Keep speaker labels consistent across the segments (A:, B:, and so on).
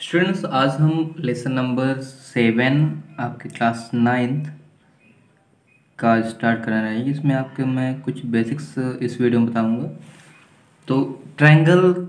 A: Students, आज हम lesson number 7 आपके क्लास 9th का स्टार्ट कराना है। इसमें आपके मैं कुछ बेसिक्स इस वीडियो में बताऊंगा। तो ट्रायंगल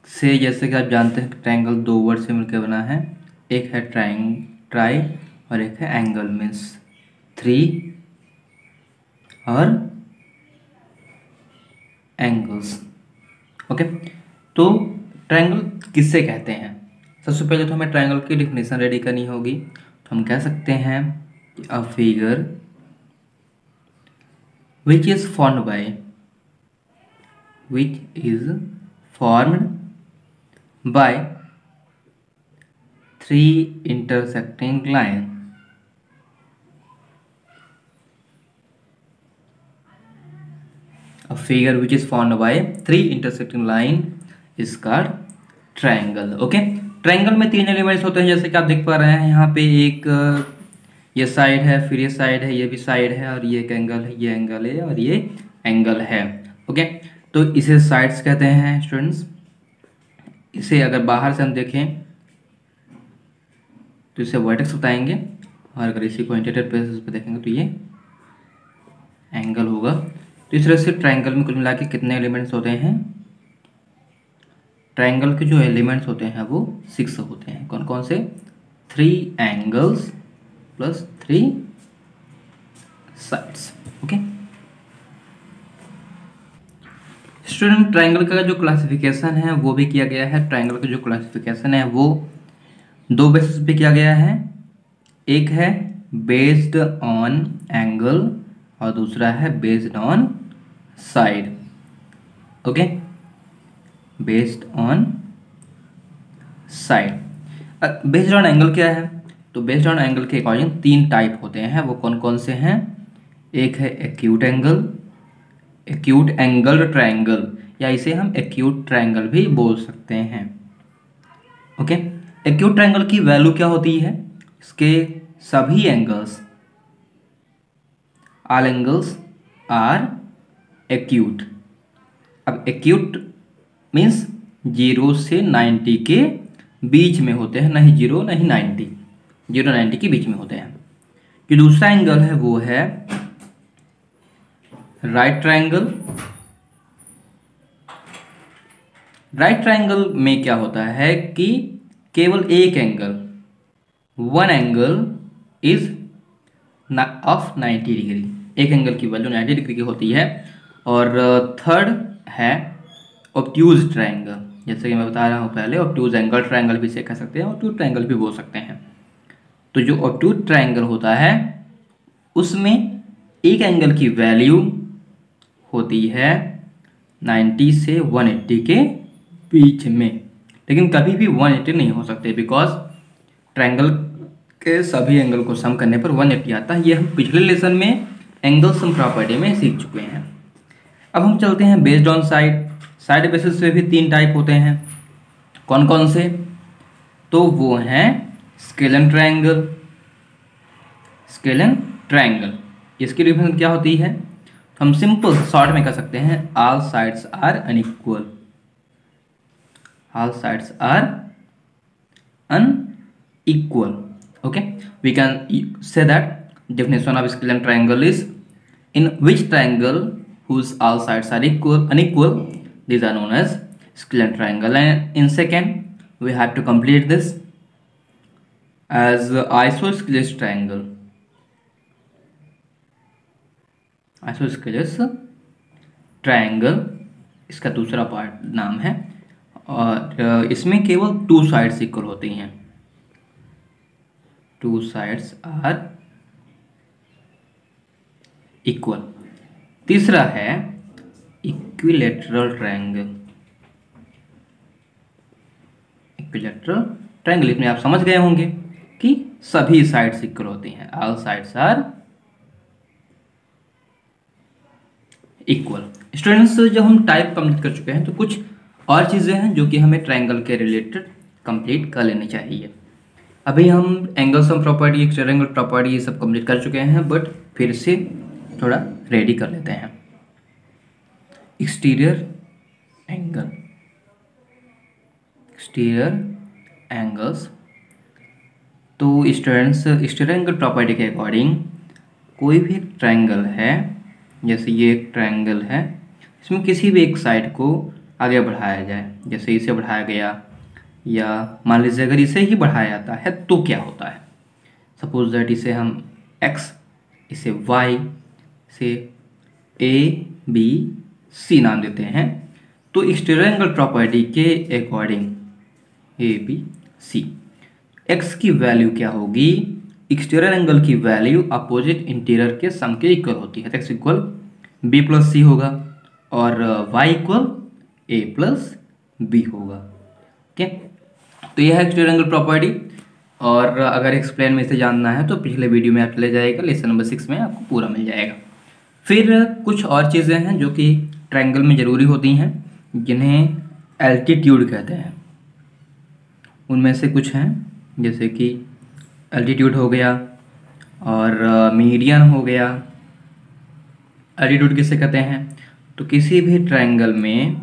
A: से, जैसे कि आप जानते हैं, ट्रायंगल दो वर्ड से मिलकर बना है। एक है ट्राई और एक है एंगल, मीन्स थ्री और एंगल्स। ओके, तो ट्रायंगल किससे कहते हैं? सबसे पहले तो हमें ट्रायंगल की डिफिनेशन रेडी करनी होगी। तो हम कह सकते हैं कि a figure which is formed by which is formed by three intersecting line. A figure which is formed by three intersecting line is called triangle. Okay, triangle में तीन एलिमेंट्स होते हैं, जैसे कि आप देख पा रहे हैं। यहाँ पे एक ये साइड है, फिर ये साइड है, ये भी साइड है, और ये एक एंगल है, ये एंगल है और ये एंगल है। ओके, तो इसे साइड्स कहते हैं स्टूडेंट्स। इसे अगर बाहर से हम देखें तो इसे वर्टेक्स बताएंगे, और अगर इसी को इंटीरियर बेसिस पे देखेंगे तो ये एंगल होगा। तो इस तरह से ट्रायंगल में कुल मिला के कितने एलिमेंट्स होते हैं? ट्रायंगल के जो एलिमेंट्स होते हैं वो 6 होते हैं। कौन कौन से? 3 angles plus 3 sides. Okay student, triangle का जो क्लासिफिकेशन है वो भी किया गया है। ट्रायंगल का जो क्लासिफिकेशन है वो दो बेसिस पे किया गया है। एक है बेस्ड ऑन एंगल और दूसरा है based on side. Okay, based on side. Based on angle क्या है? तो बेस्ड ऑन एंगल के अकॉर्डिंग 3 टाइप होते हैं। वो कौन कौन से हैं? एक है acute angle, acute angle triangle, या इसे हम एक्यूट ट्रायंगल भी बोल सकते हैं। ओके, एक्यूट ट्रायंगल की वैल्यू क्या होती है? इसके सभी angles, all angles are acute. अब एक्यूट मीन्स 0 से 90 के बीच में होते हैं, नहीं 0 नहीं 90, 0 90 के बीच में होते हैं। जो दूसरा एंगल है वो है राइट ट्रायंगल। राइट ट्रायंगल में क्या होता है कि केवल एक angle, one angle is of 90 degree. एक एंगल की वैल्यू 90 डिग्री की होती है। और थर्ड है ऑब्ट्यूज ट्रायंगल। जैसे कि मैं बता रहा हूँ पहले, ऑब्ट्यूज एंगल ट्रायंगल भी इसे कह सकते हैं, ऑब्ट्यूज ट्रायंगल भी बोल सकते हैं। तो जो ऑब्ट्यूज ट्रायंगल होता है उसमें एक एंगल की वैल्यू होती है 90 से 180 के बीच में, लेकिन कभी भी 180 नहीं हो सकते, बिकॉज ट्रायंगल के सभी एंगल को सम करने पर 180 आता है। ये हम पिछले लेसन में एंगल सम प्रॉपर्टी में सीख चुके हैं। अब हम चलते हैं based on side. Side basis पे भी 3 टाइप होते हैं। कौन कौन से? तो वो हैं स्केलन ट्रायंगल, स्केलन ट्रायंगल। इसकी डिफिनेशन क्या होती है? हम सिंपल शॉर्ट में कह सकते हैं all sides are unequal. All sides are unequal. Okay, we can say that definition of scalene triangle is in which triangle whose all sides are unequal, these are known as scalene triangle. And in second we have to complete this as isosceles triangle. isosceles triangle इसका दूसरा part नाम है, और इसमें केवल 2 sides equal होती हैं। 2 sides are equal. तीसरा है इक्विलैटरल ट्रायंगल। इक्विलैटरल ट्रायंगल, इसमें आप समझ गए होंगे कि सभी साइड्स इक्वल होती हैं, all sides are equal. Students, जब हम टाइप कंप्लीट कर चुके हैं तो कुछ और चीज़ें हैं जो कि हमें ट्रायंगल के रिलेटेड कंप्लीट कर लेनी चाहिए। अभी हम angle sum property, exterior angle property ये सब कंप्लीट कर चुके हैं, बट फिर से थोड़ा रेडी कर लेते हैं। Exterior angle, exterior angles. तो स्टूडेंट्स, स्टेट एंगल प्रॉपर्टी के अकॉर्डिंग कोई भी एक ट्रायंगल है, जैसे ये एक ट्रायंगल है, इसमें किसी भी एक साइड को आगे बढ़ाया जाए, जैसे इसे बढ़ाया गया या मान लीजिए अगर इसे ही बढ़ाया जाता है तो क्या होता है। सपोज दैट इसे हम x, इसे y, इसे ABC नाम देते हैं। तो स्टेट एंगल प्रॉपर्टी के अकॉर्डिंग ABC, x की वैल्यू क्या होगी, एक्सटीरियर एंगल की वैल्यू अपोजिट इंटीरियर के सम के इक्वल होती है। x equal b plus C होगा और y equal a plus B होगा। ओके, तो यह है एक्सटीरियर एंगल प्रॉपर्टी। और अगर एक्सप्लेन में इसे जानना है तो पिछले वीडियो में आप चले जाएगा, लेसन नंबर 6 में आपको पूरा मिल जाएगा। फिर कुछ और चीज़ें हैं जो कि ट्रायंगल में ज़रूरी होती हैं, जिन्हें एल्टीट्यूड कहते हैं। उनमें से कुछ हैं जैसे कि एल्टीट्यूड हो गया और मीडियन हो गया। एल्टीट्यूड किसे कहते हैं, तो किसी भी ट्रायंगल में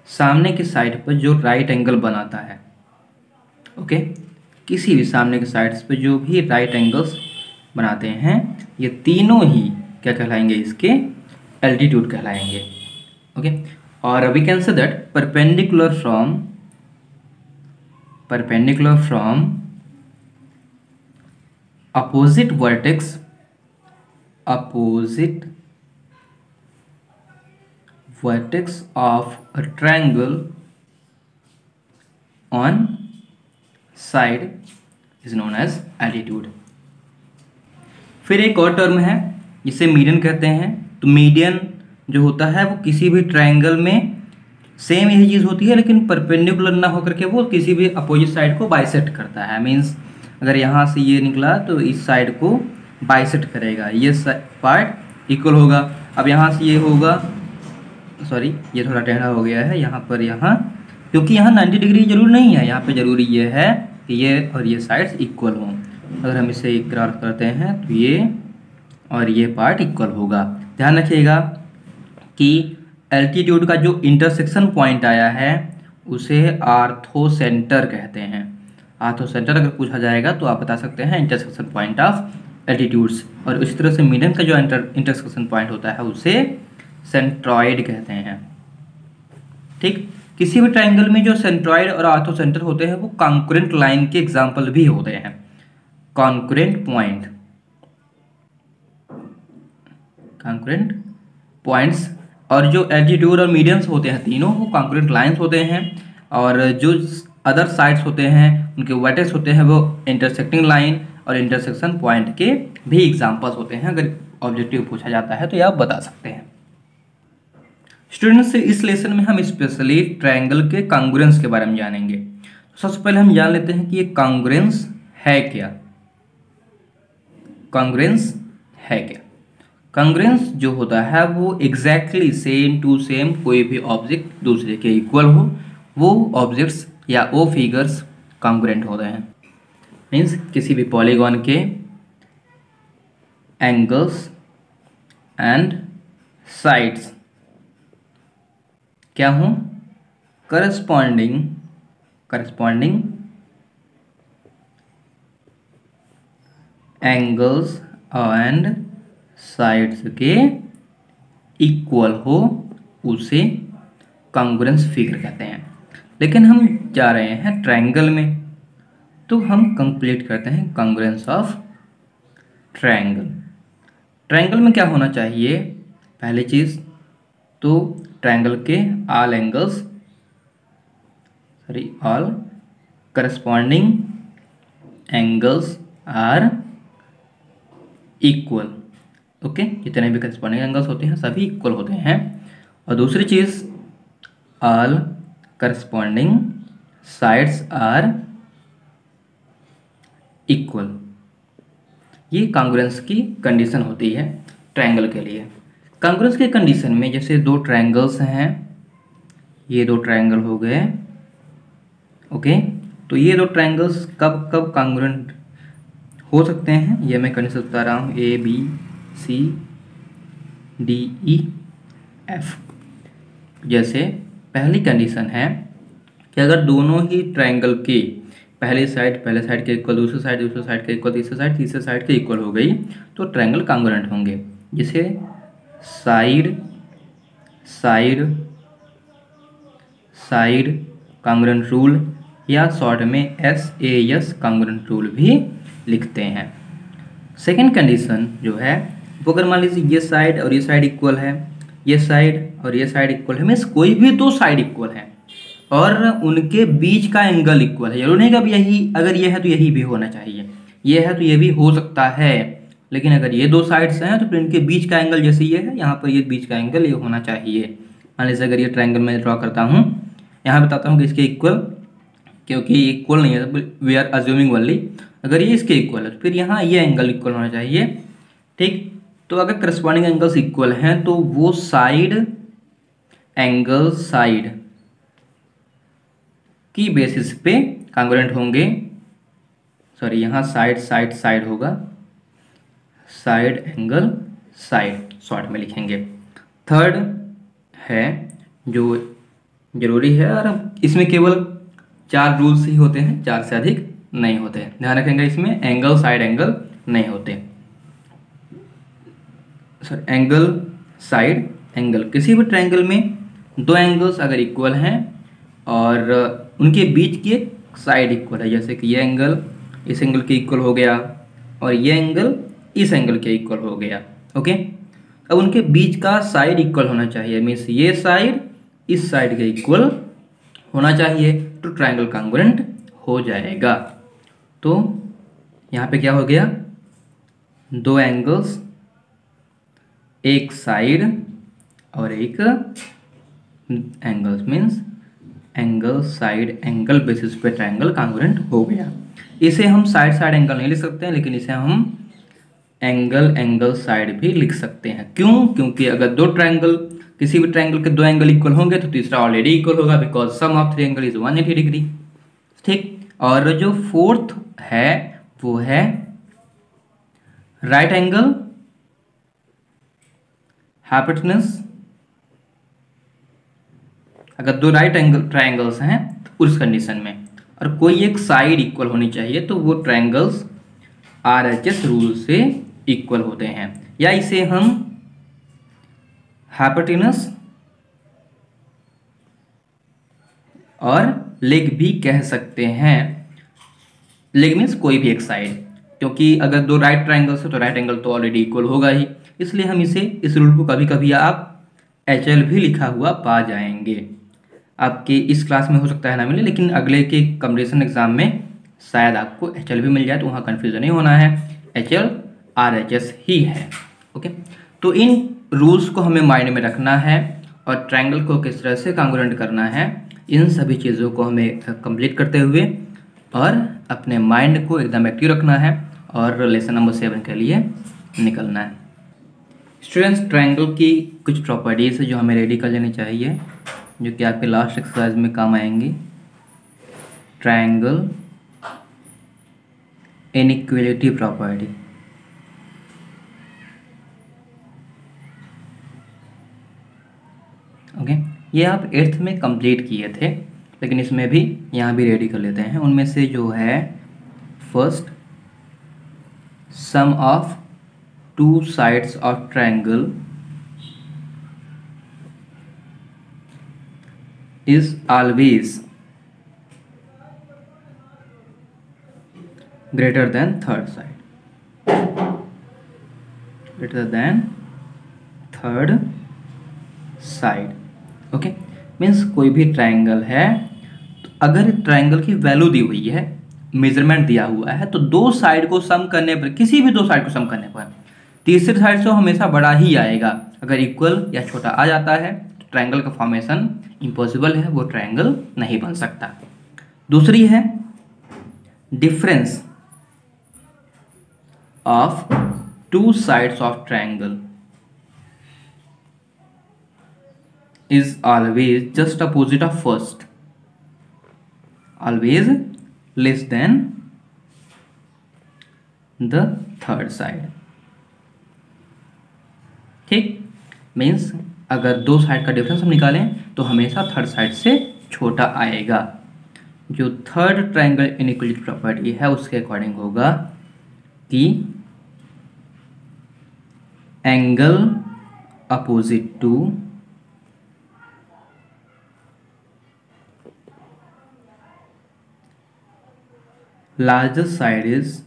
A: सामने की साइड पर जो राइट एंगल बनाता है, ओके, किसी भी सामने के साइड्स पे जो भी राइट एंगल्स बनाते हैं, ये तीनों ही क्या कहलाएंगे, इसके एल्टीट्यूड कहलाएंगे। ओके, और we can say that perpendicular from opposite vertex of a triangle on side is known as altitude। फिर एक और टर्म है जिसे मीडियन कहते हैं। तो मीडियन जो होता है वो किसी भी ट्रायंगल में सेम यही चीज़ होती है, लेकिन परपेंडिकुलर ना होकर के वो किसी भी अपोजिट साइड को बाइसेक्ट करता है। मीन्स अगर यहाँ से ये निकला तो इस साइड को बाइसेक्ट करेगा, ये पार्ट इक्वल होगा। अब यहाँ से ये होगा, सॉरी ये थोड़ा टेढ़ा हो गया है यहाँ पर, यहाँ क्योंकि यहाँ 90 डिग्री जरूरी नहीं है, यहाँ पे ज़रूरी ये है कि ये और ये साइड्स इक्वल हों। अगर हम इसे ग्राफ करते हैं तो ये और ये पार्ट इक्वल होगा। ध्यान रखिएगा कि एल्टीट्यूड का जो इंटरसेक्शन पॉइंट आया है उसे आर्थोसेंटर कहते हैं। आर्थोसेंटर अगर पूछा जाएगा तो आप बता सकते हैं इंटरसेक्शन पॉइंट ऑफ एल्टीट्यूड्स। और इस तरह से मीडियन का जो इंटरसेक्शन पॉइंट होता है उसे सेंट्रॉइड कहते हैं। ठीक, किसी भी ट्रायंगल में जो सेंट्रॉइड और आर्थोसेंटर होते हैं वो कॉन्करेंट लाइन के एग्जाम्पल भी होते हैं। कॉन्करेंट पॉइंट्स और जो एल्टीट्यूड और मीडियंस होते हैं तीनों वो कॉन्करेंट लाइंस होते हैं, और जो अदर साइड्स होते हैं उनके वर्टेक्स होते हैं वो इंटरसेक्टिंग लाइन और इंटरसेक्शन पॉइंट के भी एग्जाम्पल्स होते हैं। अगर ऑब्जेक्टिव पूछा जाता है तो ये आप बता सकते हैं। स्टूडेंट्स, इस लेसन में हम स्पेशली ट्रायंगल के कॉन्ग्रुएंस के बारे में जानेंगे। सबसे पहले हम जान लेते हैं कि ये कॉन्ग्रुएंस है क्या। कॉन्ग्रुएंस है क्या? कॉन्ग्रुएंस जो होता है वो एग्जैक्टली सेम टू सेम कोई भी ऑब्जेक्ट दूसरे के इक्वल हो, वो ऑब्जेक्ट्स या वो फिगर्स कॉन्ग्रुएंट होते हैं। मीन्स किसी भी पॉलीगॉन के एंगल्स एंड साइड्स क्या हों, करस्पॉन्डिंग एंगल्स एंड साइड्स के इक्वल हो, उसे कॉन्ग्रुएंस फिगर कहते हैं। लेकिन हम जा रहे हैं ट्रायंगल में, तो हम कंप्लीट करते हैं कॉन्ग्रुएंस ऑफ ट्रायंगल। ट्रायंगल में क्या होना चाहिए, पहली चीज़ तो ट्रायंगल के all corresponding angles are equal. Okay, जितने भी करस्पॉन्डिंग एंगल्स होते हैं सभी इक्वल होते हैं। और दूसरी चीज़, all corresponding sides are equal. ये कॉन्ग्रुएंस की कंडीशन होती है ट्रायंगल के लिए। कॉन्ग्रुएंस के कंडीशन में जैसे दो ट्रायंगल्स हैं, ये दो ट्रायंगल हो गए, ओके, तो ये दो ट्रायंगल्स कब कब कॉन्ग्रुएंट हो सकते हैं ये मैं कंडीशन बता रहा हूँ। ABCDEF। जैसे पहली कंडीशन है कि अगर दोनों ही ट्रायंगल के पहले साइड के इक्वल, दूसरे साइड के इक्वल, तीसरे साइड के इक्वल हो गई तो ट्रायंगल कॉन्ग्रुएंट होंगे, जिसे side side side congruent rule या शॉर्ट में SAS कॉन्ग्रुएंट रूल भी लिखते हैं। सेकेंड कंडीशन जो है वो, अगर मान लीजिए ये साइड और ये साइड इक्वल है, ये साइड और ये साइड इक्वल है, मीन्स कोई भी दो साइड इक्वल है और उनके बीच का एंगल इक्वल है। जरूर नहीं कि अब यही, अगर ये है तो यही भी होना चाहिए, ये है तो ये भी हो सकता है, लेकिन अगर ये दो साइड्स हैं तो फिर इनके बीच का एंगल जैसे ये है, यहाँ पर ये बीच का एंगल ये होना चाहिए। मान लीजिए अगर ये ट्रायंगल मैं ड्रॉ करता हूँ, यहाँ बताता हूँ कि इसके इक्वल, क्योंकि इक्वल नहीं है वी आर अज्यूमिंग ओनली, अगर ये इसके इक्वल है तो फिर यहाँ ये एंगल इक्वल होना चाहिए। ठीक, तो अगर करस्पॉन्डिंग एंगल्स इक्वल हैं तो वो साइड एंगल साइड की बेसिस पे कॉन्ग्रुएंट होंगे। सॉरी, यहाँ साइड साइड साइड होगा, साइड एंगल साइड शॉर्ट में लिखेंगे। थर्ड है जो जरूरी है, और इसमें केवल 4 रूल्स ही होते हैं, 4 से अधिक नहीं होते हैं, ध्यान रखेंगे। इसमें एंगल साइड एंगल नहीं होते, सॉरी एंगल साइड एंगल। किसी भी ट्रायंगल में दो एंगल्स अगर इक्वल हैं और उनके बीच की एक साइड इक्वल है, जैसे कि ये एंगल इस एंगल के इक्वल हो गया और ये एंगल इस एंगल के इक्वल हो गया, ओके। अब उनके बीच का साइड इक्वल होना चाहिए, मीन्स ये साइड इस साइड के इक्वल होना चाहिए, तो ट्रायंगल कॉन्ग्रुएंट हो जाएगा। तो यहाँ पे क्या हो गया, दो एंगल्स, एक साइड और एक angles, means angle side angle basis पे ट्रायंगल कॉन्ग्रुएंट हो गया। इसे हम साइड साइड एंगल नहीं लिख सकते हैं, लेकिन इसे हम एंगल एंगल साइड भी लिख सकते हैं। क्यों? क्योंकि अगर दो ट्रायंगल, किसी भी ट्रायंगल के दो एंगल इक्वल होंगे तो तीसरा ऑलरेडी इक्वल होगा, because sum of 3 angle is 180 degree. ठीक, और जो फोर्थ है वो है राइट एंगल हाइपोटेन्यूज। अगर दो राइट एंगल ट्रायंगल्स हैं तो उस कंडीशन में, और कोई एक साइड इक्वल होनी चाहिए, तो वो ट्रायंगल्स RHS रूल से इक्वल होते हैं, या इसे हम हाइपोटेन्यूज और लेग भी कह सकते हैं। लेग मीन्स कोई भी एक साइड, क्योंकि अगर दो राइट ट्रायंगल्स है तो राइट एंगल तो ऑलरेडी इक्वल होगा ही, इसलिए हम इसे, इस रूल को कभी कभी आप HL भी लिखा हुआ पा जाएंगे। आपके इस क्लास में हो सकता है ना मिले, लेकिन अगले के कंपटीशन एग्जाम में शायद आपको HL भी मिल जाए, तो वहाँ कन्फ्यूजन नहीं होना है, HL RHS ही है, ओके। तो इन रूल्स को हमें माइंड में रखना है और ट्रायंगल को किस तरह से कॉन्ग्रुएंट करना है, इन सभी चीज़ों को हमें कंप्लीट करते हुए और अपने माइंड को एकदम एक्टिव रखना है और लेसन नंबर 7 के लिए निकलना है। स्टूडेंट्स, ट्रायंगल की कुछ प्रॉपर्टीज़ है जो हमें रेडी कर लेनी चाहिए, जो कि आपके लास्ट एक्सरसाइज में काम आएंगी। Triangle inequality property, okay. ये आप 8th में कंप्लीट किए थे, लेकिन इसमें भी यहाँ भी रेडी कर लेते हैं। उनमें से जो है first, sum of 2 sides of triangle is always greater than third side, greater than third side, okay. Means कोई भी ट्रायंगल है तो अगर ट्रायंगल की वैल्यू दी हुई है, मेजरमेंट दिया हुआ है, तो दो साइड को सम करने पर, किसी भी दो साइड को सम करने पर तीसरी साइड से हमेशा बड़ा ही आएगा। अगर इक्वल या छोटा आ जाता है तो ट्रायंगल का फॉर्मेशन इम्पॉसिबल है, वो ट्रायंगल नहीं बन सकता। दूसरी है difference of 2 sides of triangle is always just opposite of first, always less than the third side। ठीक, मीन्स अगर दो साइड का डिफरेंस हम निकालें तो हमेशा थर्ड साइड से छोटा आएगा, जो थर्ड ट्रायंगल इनइक्वालिटी प्रॉपर्टी है उसके अकॉर्डिंग होगा कि angle opposite to larger side is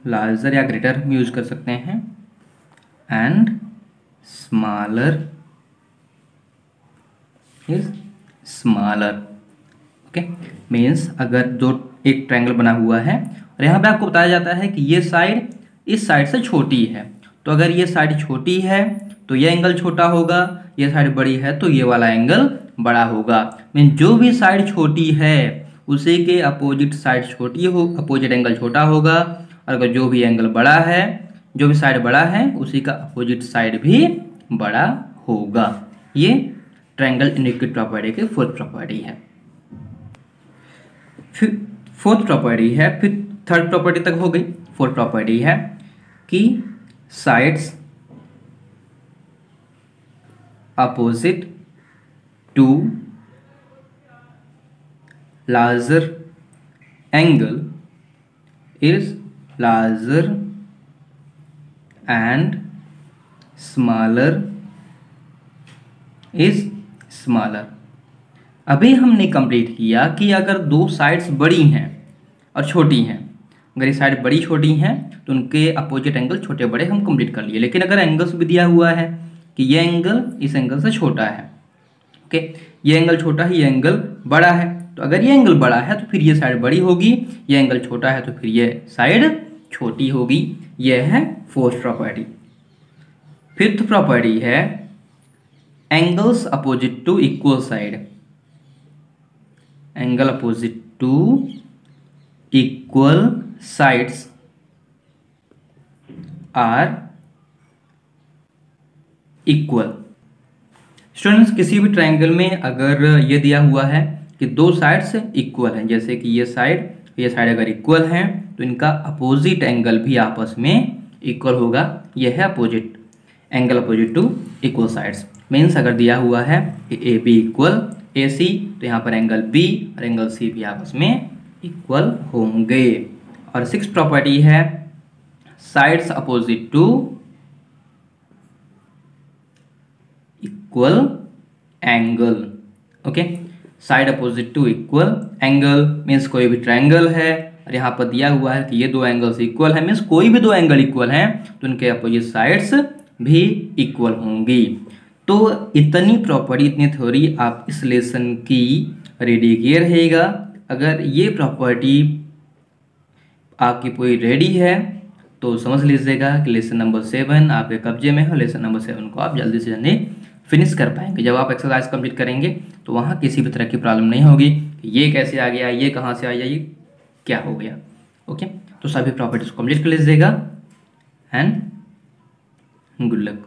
A: larger या ग्रेटर यूज कर सकते हैं and smaller is smaller. Okay, means अगर जो एक ट्रायंगल बना हुआ है और यहाँ पे आपको बताया जाता है कि ये साइड इस साइड से छोटी है, तो अगर ये साइड छोटी है तो ये एंगल छोटा होगा, ये साइड बड़ी है तो ये वाला एंगल बड़ा होगा। मीन जो भी साइड छोटी है उसी के अपोजिट साइड छोटी हो, अपोजिट एंगल छोटा होगा, और अगर जो भी एंगल बड़ा है, जो भी साइड बड़ा है उसी का अपोजिट साइड भी बड़ा होगा। ये ट्रायंगल इनइक्वालिटी प्रॉपर्टी की फोर्थ प्रॉपर्टी है। फिर फोर्थ प्रॉपर्टी है, फिर थर्ड प्रॉपर्टी तक हो गई, फोर्थ प्रॉपर्टी है कि sides opposite to larger angle is larger and smaller is smaller. अभी हमने कंप्लीट किया कि अगर दो साइड्स बड़ी हैं और छोटी हैं, अगर ये साइड बड़ी छोटी हैं तो उनके अपोजिट एंगल छोटे बड़े हम कंप्लीट कर लिए। लेकिन अगर एंगल्स भी दिया हुआ है कि ये एंगल इस एंगल से छोटा है, ओके, ये एंगल छोटा है, ये एंगल बड़ा है, तो अगर ये एंगल बड़ा है तो फिर ये साइड बड़ी होगी, ये एंगल छोटा है तो फिर ये साइड छोटी होगी। यह है फोर्थ प्रॉपर्टी। फिफ्थ प्रॉपर्टी है angles opposite to equal side. Angle opposite to equal sides are equal. Students, किसी भी ट्रायंगल में अगर ये दिया हुआ है कि दो साइड्स इक्वल हैं, जैसे कि ये साइड अगर इक्वल हैं तो इनका अपोजिट एंगल भी आपस में इक्वल होगा। यह है opposite angle opposite to equal sides. Means अगर दिया हुआ है कि ए बी इक्वल ए सी, तो यहाँ पर एंगल बी और एंगल सी भी आपस में इक्वल होंगे। और सिक्स प्रॉपर्टी है sides opposite to equal angle. Okay, side opposite to equal angle means कोई भी ट्रायंगल है और यहाँ पर दिया हुआ है कि ये दो एंगल्स इक्वल है, मीन्स कोई भी दो एंगल इक्वल हैं तो उनके अपोजिट साइड्स भी इक्वल होंगी। तो इतनी प्रॉपर्टी, इतनी थ्योरी आप इस लेसन की रेडी किए रहेगा। अगर ये प्रॉपर्टी आपकी पूरी रेडी है तो समझ लीजिएगा कि लेसन नंबर 7 आपके कब्जे में है। लेसन नंबर 7 को आप जल्दी से जल्दी फिनिश कर पाएंगे। जब आप एक्सरसाइज कंप्लीट करेंगे तो वहाँ किसी भी तरह की प्रॉब्लम नहीं होगी कि ये कैसे आ गया, ये कहाँ से आया, ये क्या हो गया। ओके, तो सभी प्रॉपर्टीज कंप्लीट कर लीजिएगा एंड गुड लक।